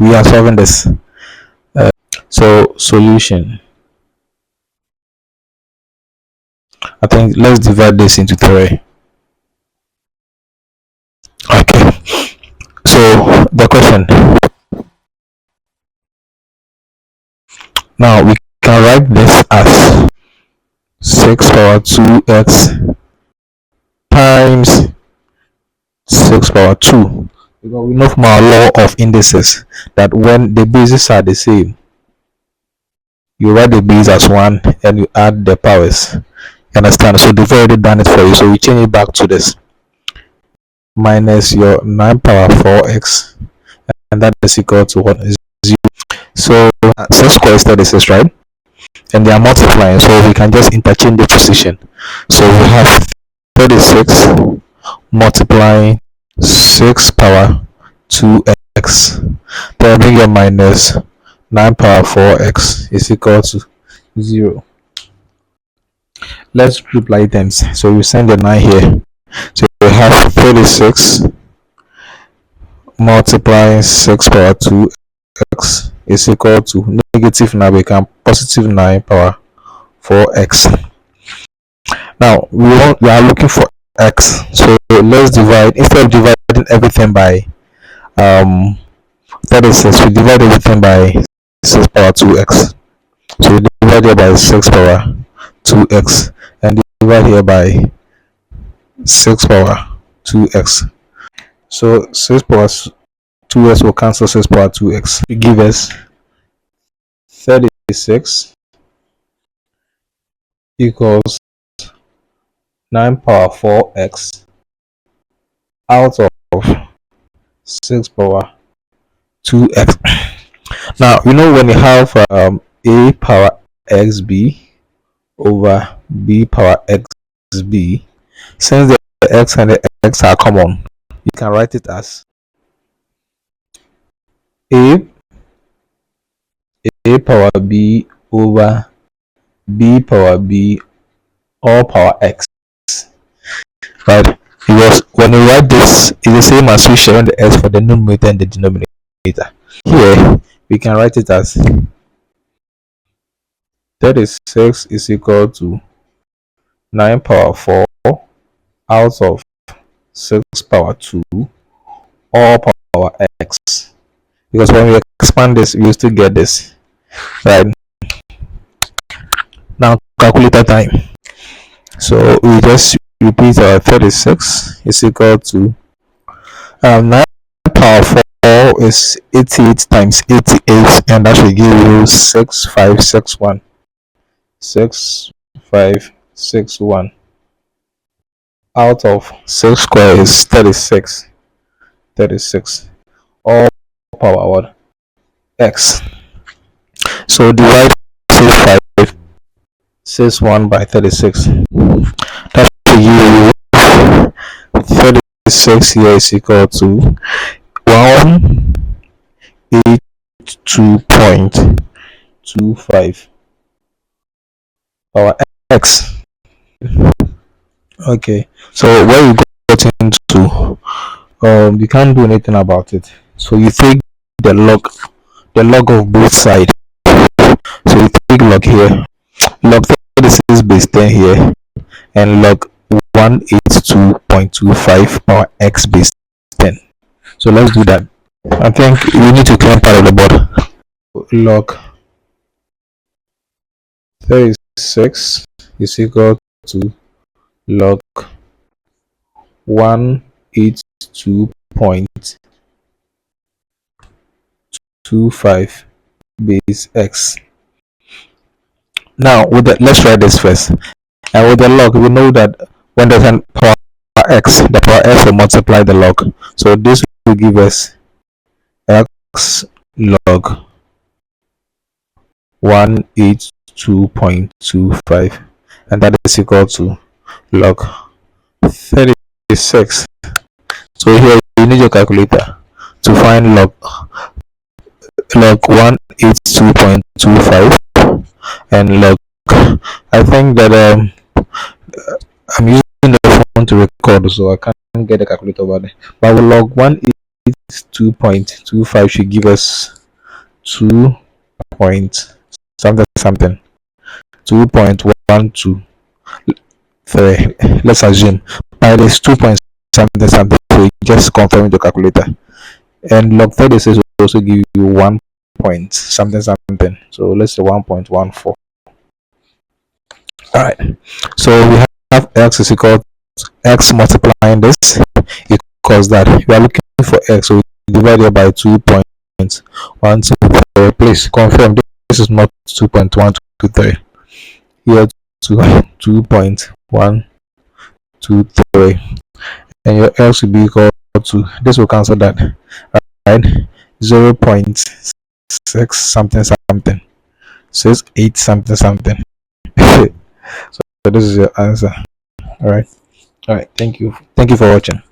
we are solving this. So solution, I think let's divide this into three. Okay, so the question, now we can write this as 6 power 2x times 6 power 2, because we know from our law of indices that when the bases are the same, you write the base as 1 and you add the powers. You understand? So they've already done it for you, so we change it back to this minus your 9 power 4x, and that is equal to what? 0. So 6 squared is 36, right? And they are multiplying, so we can just interchange the position. So we have 36 multiplying 6 power 2x, then bring your minus 9 power 4x is equal to 0. Let's group like items. So we send the 9 here. So we have 36 multiplying 6 power 2x is equal to negative 9 become positive 9 power 4x. Now we are looking for x, so let's divide. Instead of dividing everything by 36, we divide everything by 6 power 2x. So we divide here by 6 power 2x and divide here by 6 power 2x. So 6 power 2x will cancel 6 power 2x to give us 36 equals 9 power 4x out of 6 power 2x. Now you know when you have a power xb over b power xb, since the x and the x are common, you can write it as a power b over b power b all power x, right? Because when you write this, it's the same as we sharing the x for the numerator and the denominator. Here we can write it as 36 is equal to 9 power 4 out of 6 power 2 all power x, because when we expand this we still get this, right? Now calculator time. So we just repeat our 36 is equal to 9 power 4 is 88 times 88, and that should give you 6561. 6561 out of 6 square is 36 all power what? X. So divide 6561 by 36. That should give you 36 here is equal to 182.25 power x. Okay, so where you got into, you can't do anything about it, so you take the log of both sides. So you take log here, log 36 base 10 here, and log 182.25 power x base 10. So let's do that. I think we need to clear part of the board. Log 36 is equal to log 182.25 base x. Now with the, let's write this first. And with the log, we know that when there's a power x, the power x will multiply the log. So this will give us x log 182.25, and that is equal to log 36. So here you need your calculator to find log 182.25 and log. I think that I'm using the phone to record, so I can't get the calculator over there. But with log 2.25 should give us 2 point something something, 2.123. Let's assume by this 2 point something something, so you just confirm with the calculator. And log 36 will also give you 1 point something something, so let's say 1.14. All right, so we have x is equal to x multiplying this equals that. We are looking for x, so we divide it by 2.123. Please confirm this is not 2.123. Here to 2.123, and your x will be equal to, this will cancel that, right? 0.6 something something, 68 something something. So this is your answer. All right, thank you for watching.